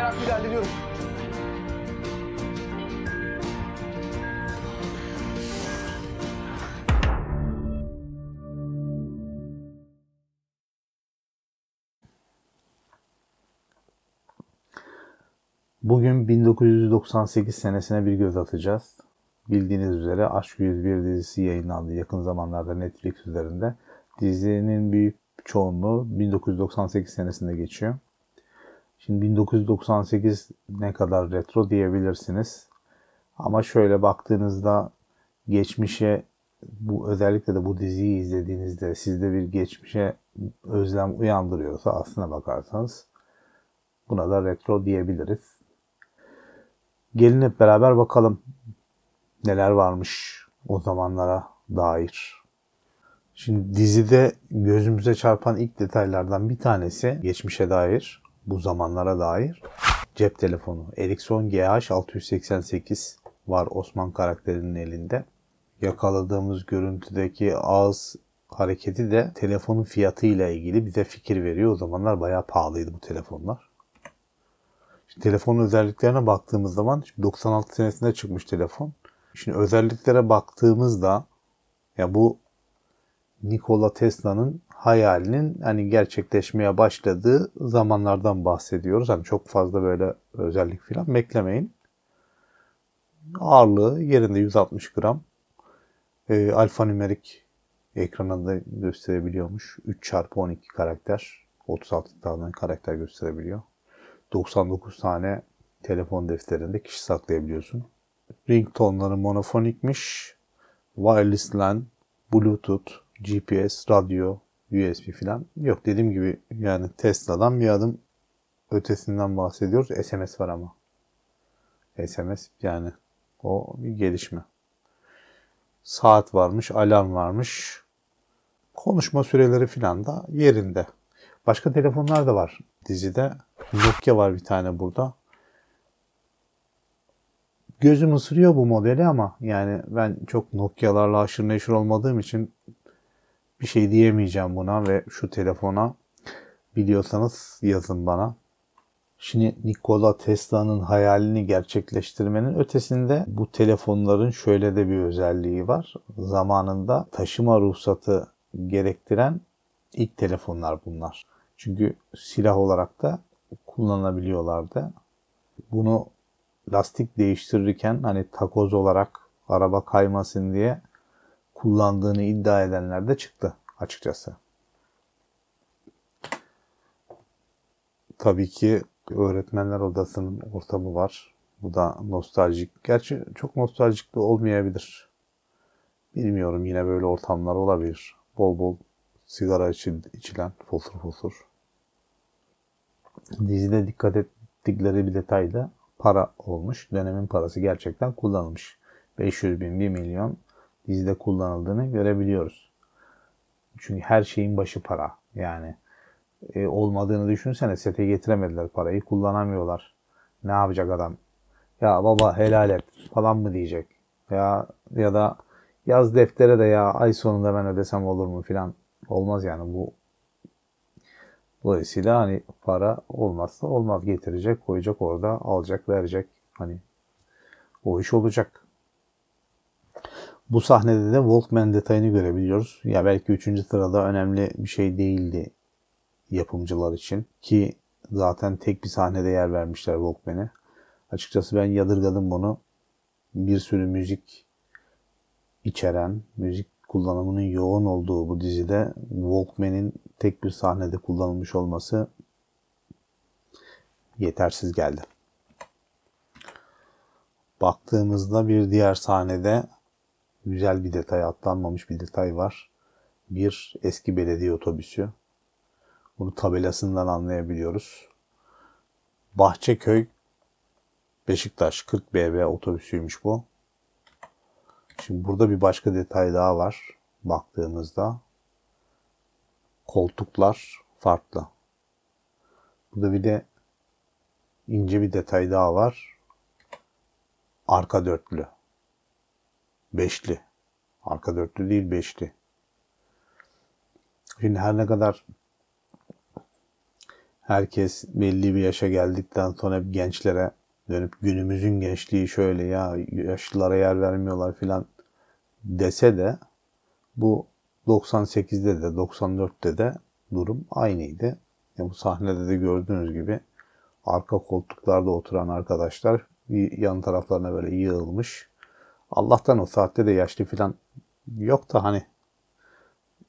Bir hallediyorum. Bugün 1998 senesine bir göz atacağız. Bildiğiniz üzere Aşk 101 dizisi yayınlandı yakın zamanlarda Netflix üzerinde. Dizinin büyük çoğunluğu 1998 senesinde geçiyor. Şimdi 1998 ne kadar retro diyebilirsiniz. Ama şöyle baktığınızda geçmişe, bu özellikle de bu diziyi izlediğinizde sizde bir geçmişe özlem uyandırıyorsa aslına bakarsanız buna da retro diyebiliriz. Gelin hep beraber bakalım neler varmış o zamanlara dair. Şimdi dizide gözümüze çarpan ilk detaylardan bir tanesi geçmişe dair, bu zamanlara dair cep telefonu. Ericsson GH688 var Osman karakterinin elinde. Yakaladığımız görüntüdeki ağız hareketi de telefonun fiyatı ile ilgili bize fikir veriyor. O zamanlar bayağı pahalıydı bu telefonlar. Şimdi telefonun özelliklerine baktığımız zaman 96 senesinde çıkmış telefon. Şimdi özelliklere baktığımızda ya bu Nikola Tesla'nın hayalinin hani gerçekleşmeye başladığı zamanlardan bahsediyoruz. Hani çok fazla böyle özellik falan beklemeyin. Ağırlığı yerinde 160 gram. Alfanümerik ekranında gösterebiliyormuş. 3x12 karakter. 36 tane karakter gösterebiliyor. 99 tane telefon defterinde kişi saklayabiliyorsun. Ringtone'ları monofonikmiş. Wireless LAN, Bluetooth, GPS, radyo, USB falan. Yok, dediğim gibi yani Tesla'dan bir adım ötesinden bahsediyoruz. SMS var ama. SMS yani o bir gelişme. Saat varmış, alarm varmış. Konuşma süreleri falan da yerinde. Başka telefonlar da var dizide. Nokia var bir tane burada. Gözüm ısırıyor bu modeli ama yani ben çok Nokia'larla aşırı neşir olmadığım için bir şey diyemeyeceğim buna ve şu telefona. Biliyorsanız yazın bana. Şimdi Nikola Tesla'nın hayalini gerçekleştirmenin ötesinde bu telefonların şöyle de bir özelliği var. Zamanında taşıma ruhsatı gerektiren ilk telefonlar bunlar. Çünkü silah olarak da kullanabiliyorlardı. Bunu lastik değiştirirken hani takoz olarak araba kaymasın diye kullandığını iddia edenler de çıktı açıkçası. Tabii ki öğretmenler odasının ortamı var. Bu da nostaljik. Gerçi çok nostaljik de olmayabilir. Bilmiyorum, yine böyle ortamlar olabilir. Bol bol sigara içilen fosur fosur. Dizide dikkat ettikleri bir detay da para olmuş. Dönemin parası gerçekten kullanılmış. 500 bin, 1 milyon dizide kullanıldığını görebiliyoruz. Çünkü her şeyin başı para. Yani olmadığını düşünsene, sete getiremediler parayı, kullanamıyorlar. Ne yapacak adam? Ya baba helal et falan mı diyecek? Ya da yaz deftere de ya ay sonunda ben ödesem olur mu filan. Olmaz yani bu. Dolayısıyla hani para olmazsa olmaz, getirecek, koyacak orada, alacak, verecek. Hani o iş olacak. Bu sahnede de Walkman detayını görebiliyoruz. Ya belki 3. sırada önemli bir şey değildi yapımcılar için ki zaten tek bir sahnede yer vermişler Walkman'e. Açıkçası ben yadırgadım bunu. Bir sürü müzik içeren, müzik kullanımının yoğun olduğu bu dizide Walkman'in tek bir sahnede kullanılmış olması yetersiz geldi. Baktığımızda bir diğer sahnede güzel bir detay, atlanmamış bir detay var. Bir eski belediye otobüsü. Bunu tabelasından anlayabiliyoruz. Bahçeköy Beşiktaş 40 BB otobüsüymüş bu. Şimdi burada bir başka detay daha var. Baktığımızda koltuklar farklı. Burada bir de ince bir detay daha var. Arka dörtlü. Beşli. Arka dörtlü değil, beşli. Şimdi her ne kadar Herkes belli bir yaşa geldikten sonra hep gençlere dönüp günümüzün gençliği şöyle ya, yaşlılara yer vermiyorlar filan dese de bu 98'de de 94'te de durum aynıydı. Bu sahnede de gördüğünüz gibi arka koltuklarda oturan arkadaşlar bir yan taraflarına böyle yığılmış. Allah'tan o saatte de yaşlı filan yok da hani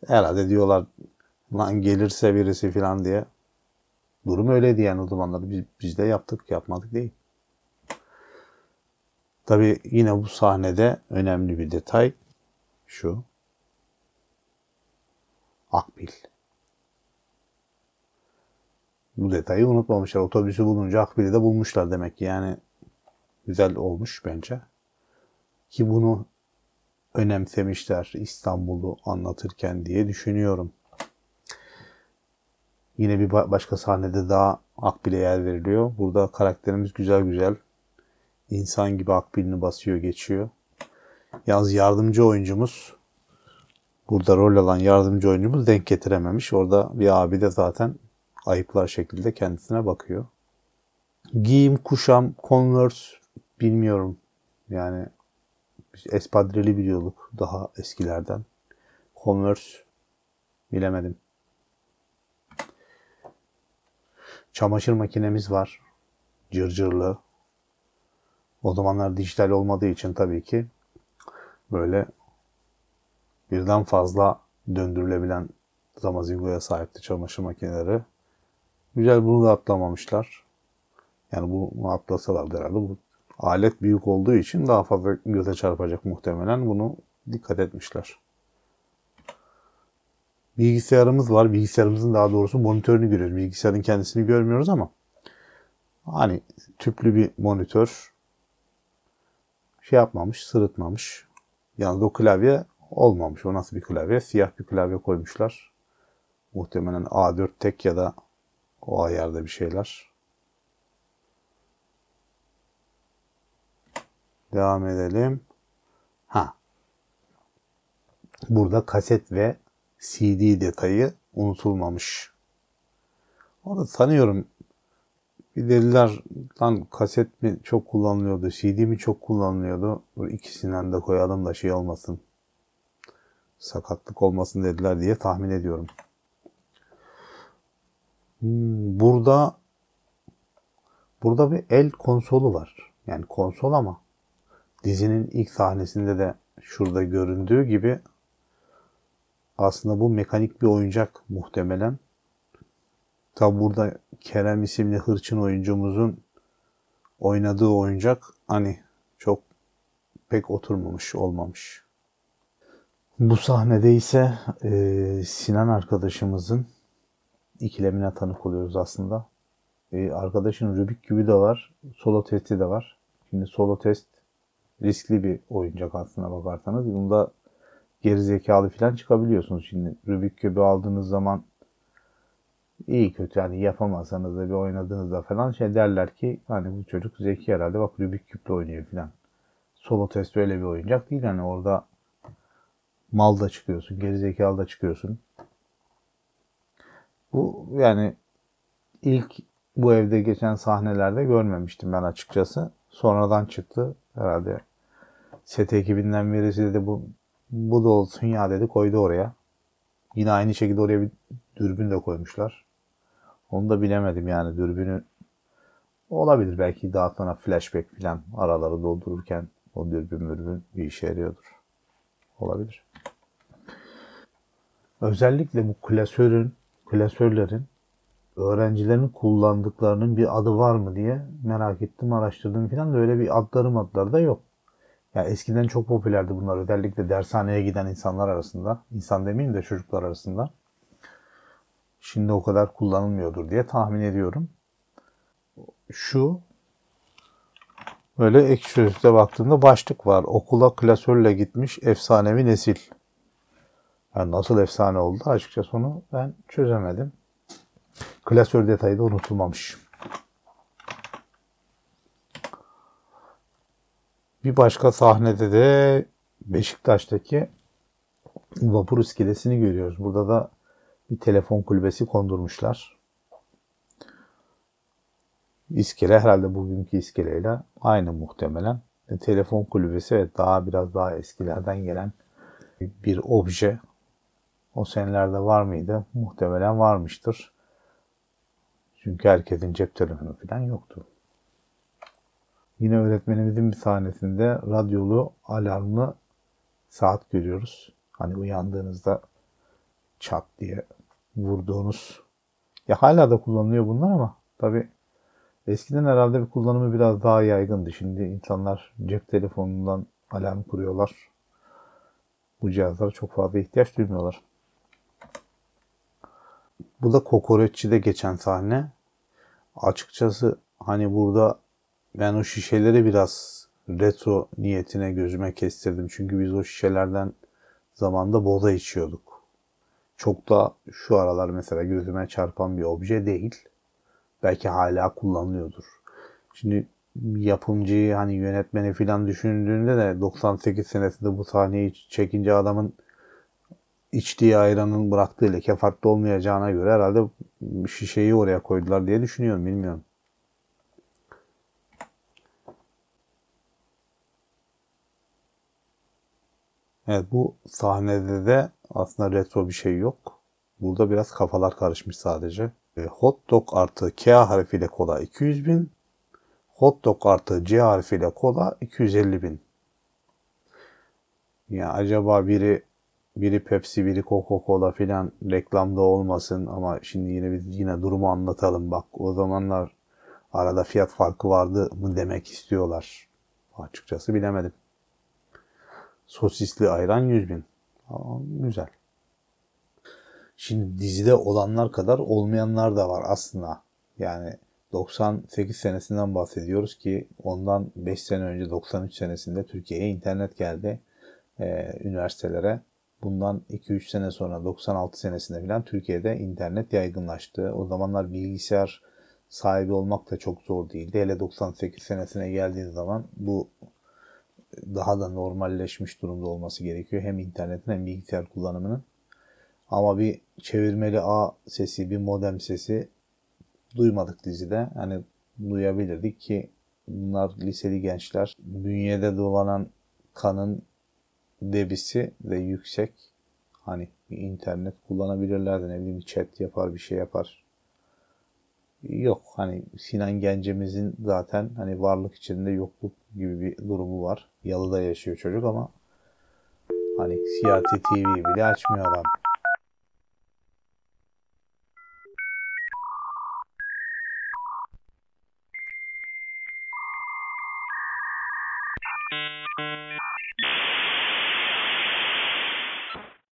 herhalde diyorlar lan gelirse birisi filan diye. Durum öyleydi yani o zamanlar. Biz de yaptık, yapmadık değil. Tabii yine bu sahnede önemli bir detay şu. Akbil. Bu detayı unutmamışlar. Otobüsü bulunca Akbil'i de bulmuşlar demek ki. Yani güzel olmuş bence. Ki bunu önemsemişler İstanbul'u anlatırken diye düşünüyorum. Yine bir başka sahnede daha Akbil'e yer veriliyor. Burada karakterimiz güzel güzel insan gibi Akbil'ini basıyor geçiyor. Yalnız yardımcı oyuncumuz, burada rol alan yardımcı oyuncumuz denk getirememiş. Orada bir abi de zaten ayıplar şekilde kendisine bakıyor. Giyim, kuşam, Converse bilmiyorum. Yani biz espadrili biliyorduk daha eskilerden. Converse bilemedim. Çamaşır makinemiz var. Cırcırlı. O zamanlar dijital olmadığı için tabii ki böyle birden fazla döndürülebilen zamazingoya sahipti çamaşır makineleri. Güzel, bunu da atlamamışlar. Yani bunu atlasalardı herhalde. Bu alet büyük olduğu için daha fazla göze çarpacak muhtemelen. Bunu dikkat etmişler. Bilgisayarımız var. Bilgisayarımızın daha doğrusu monitörünü görüyoruz. Bilgisayarın kendisini görmüyoruz ama hani tüplü bir monitör, şey yapmamış, sırıtmamış. Yalnız o klavye olmamış. O nasıl bir klavye? Siyah bir klavye koymuşlar. Muhtemelen A4 tek ya da o ayarda bir şeyler. Devam edelim. Burada kaset ve CD detayı unutulmamış. Orada sanıyorum bir dediler lan kaset mi çok kullanılıyordu, CD mi çok kullanılıyordu. Bu ikisinden de koyalım da şey olmasın, sakatlık olmasın dediler diye tahmin ediyorum. Burada bir el konsolu var. Yani konsol ama dizinin ilk sahnesinde de şurada göründüğü gibi aslında bu mekanik bir oyuncak muhtemelen. Tabi burada Kerem isimli hırçın oyuncumuzun oynadığı oyuncak hani çok pek oturmamış, olmamış. Bu sahnede ise Sinan arkadaşımızın ikilemine tanık oluyoruz aslında. Arkadaşın Rubik kübü de var, solo testi de var. Şimdi solo test riskli bir oyuncak aslına bakarsanız. Bunda geri zekalı falan çıkabiliyorsunuz. Şimdi Rubik kübü aldığınız zaman iyi kötü yani yapamazsanız da bir oynadığınızda falan şey derler ki hani bu çocuk zeki herhalde, bak Rubik küple oynuyor falan. Solo test öyle bir oyuncak değil, hani orada mal da çıkıyorsun, gerizekalı da çıkıyorsun. Bu yani ilk bu evde geçen sahnelerde görmemiştim ben açıkçası. Sonradan çıktı herhalde. Set ekibinden birisi de bu da olsun ya dedi, koydu oraya. Yine aynı şekilde oraya bir dürbün de koymuşlar. Onu da bilemedim yani, dürbünü olabilir belki daha sonra flashback falan araları doldururken o dürbün bir işe yarıyordur. Olabilir. Özellikle bu klasörlerin öğrencilerin kullandıklarının bir adı var mı diye merak ettim, araştırdım falan da öyle bir adları da yok. Ya eskiden çok popülerdi bunlar, özellikle dershaneye giden insanlar arasında. İnsan demeyeyim de çocuklar arasında. Şimdi o kadar kullanılmıyordur diye tahmin ediyorum. Şu böyle Ekşi Sözlük'te baktığımda başlık var. Okula klasörle gitmiş efsanevi nesil. Yani nasıl efsane oldu açıkçası onu ben çözemedim. Klasör detayı da unutulmamış. Bir başka sahnede de Beşiktaş'taki vapur iskelesini görüyoruz. Burada da bir telefon kulübesi kondurmuşlar. İskele herhalde bugünkü iskeleyle aynı muhtemelen. Telefon kulübesi evet biraz daha eskilerden gelen bir obje. O senelerde var mıydı? Muhtemelen varmıştır. Çünkü herkesin cep telefonu falan yoktu. Yine öğretmenimizin bir sahnesinde radyolu alarmlı saat görüyoruz. Hani uyandığınızda çat diye vurduğunuz. Ya hala da kullanılıyor bunlar ama tabii eskiden herhalde bir kullanımı biraz daha yaygındı. Şimdi insanlar cep telefonundan alarm kuruyorlar. Bu cihazlara çok fazla ihtiyaç duymuyorlar. Bu da kokoreççide geçen sahne. Açıkçası hani burada ben o şişeleri biraz retro niyetine gözüme kestirdim. Çünkü biz o şişelerden zamanda boza içiyorduk. Çok da şu aralar mesela gözüme çarpan bir obje değil. Belki hala kullanılıyordur. Şimdi yapımcıyı hani yönetmeni falan düşündüğünde de 98 senesinde bu sahneyi çekince adamın içtiği ayranın bıraktığı leke farklı olmayacağına göre herhalde şişeyi oraya koydular diye düşünüyorum. Bilmiyorum. Evet bu sahnede de aslında retro bir şey yok. Burada biraz kafalar karışmış sadece. Hot dog artı K harfiyle kola 200 bin. Hot dog artı C harfiyle kola 250 bin. Ya acaba biri Pepsi, biri Coca-Cola filan reklamda olmasın ama şimdi yine durumu anlatalım. Bak o zamanlar arada fiyat farkı vardı mı demek istiyorlar. Açıkçası bilemedim. Sosisli ayran 100 bin. Aa, güzel. Şimdi dizide olanlar kadar olmayanlar da var aslında. Yani 98 senesinden bahsediyoruz ki ondan 5 sene önce 93 senesinde Türkiye'ye internet geldi üniversitelere. Bundan 2-3 sene sonra 96 senesinde falan Türkiye'de internet yaygınlaştı. O zamanlar bilgisayar sahibi olmak da çok zor değildi. Hele 98 senesine geldiğin zaman bu daha da normalleşmiş durumda olması gerekiyor. Hem internetin hem bilgisayar kullanımının. Ama bir çevirmeli A sesi, bir modem sesi duymadık dizide. Hani duyabilirdik ki bunlar liseli gençler. Bünyede dolanan kanın debisi de yüksek. Hani bir internet kullanabilirlerdi. Ne bileyim chat yapar bir şey yapar. Yok hani Sinan Gencemizin zaten hani varlık içinde yokluk gibi bir durumu var. Yalıda yaşıyor çocuk ama hani CRT TV bile açmıyor adam.